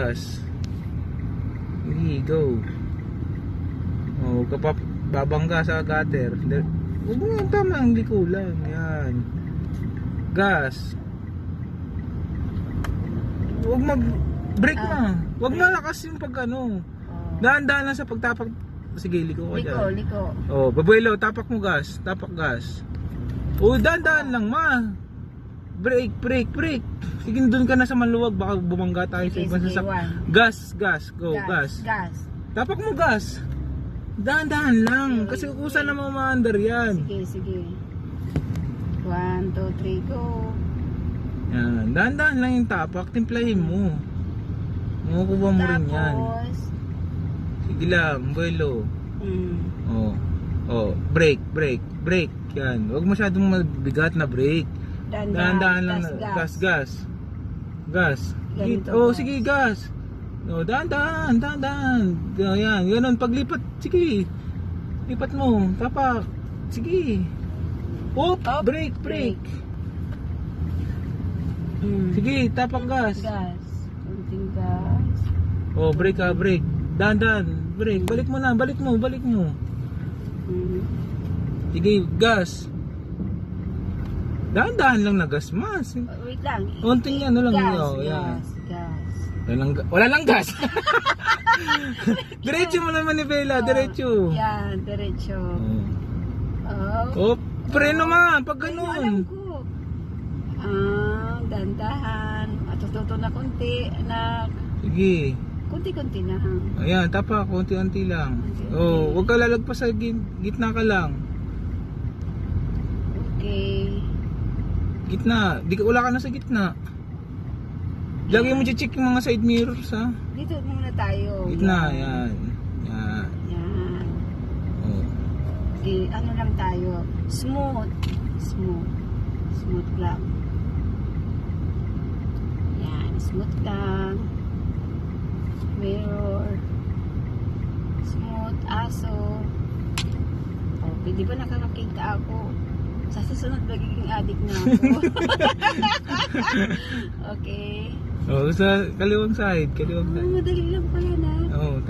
Gas. Sige, go. Oh, kapap babangga sa gutter. Huwag mo yung tama, hindi kulang. Yan. Gas. Huwag mag-brake na. Huwag malakas yung pag ano. Dahan-dahan lang sa pagtapak. Sige, liko ka dyan. Liko. Oh, babuelo, tapak mo gas. Tapak gas. Oh, dahan-dahan lang ma. Brake. Sige, doon ka na sa maluwag. Baka bumangga tayo sa ibang sasakyan. Gas. Go, gas. Tapak mo gas. Dahan-dahan lang. Kasi kusa na mamaandar yan. Sige. 1, 2, 3, go. Yan. Dahan-dahan lang yung tapak. Timplahin mo. Makukuha mo rin yan. Sige lang, buelo. Oh, brake. Yan. Huwag masyadong mabigat na brake. Dahan-dahan lang. Gas. Oh, sige, gas. No, dahan-dahan. Oh, yan, ganun. Paglipat, sige. Lipat mo. Tapak. Sige. Oh, brake. Sige, tapak gas. Kunting gas. Oh, brake. Dahan-dahan. Brake. Balik mo. Sige, gas. Dahan-dahan lang na gas, mas. Wait lang. Unting yan, lang. Gas. Wala lang gas. Diretso mo naman ni Bella, diretso. Yan, diretso. Oh, preno man, pag ganun. Dandahan. Matututo na konti, anak. Sige. Kunti-kunti na ha. Ayan, tapa, konti-unti lang. Oh, huwag ka lalagpas sa gitna ka lang. Okay. Gitna, wala ka na sa gitna. Lagi mo check yung mga side mirrors ha. Dito muna tayo. Gitna, yan. Oh. Okay, ano lang tayo? Smooth lang. Yan, smooth lang. Mirror. Smooth, aso. Okay, di ba nakakakita ako? Sa susunod magiging addict na ako. Okay. Oh, sa kaliwang side. Madali lang pala na. Oh,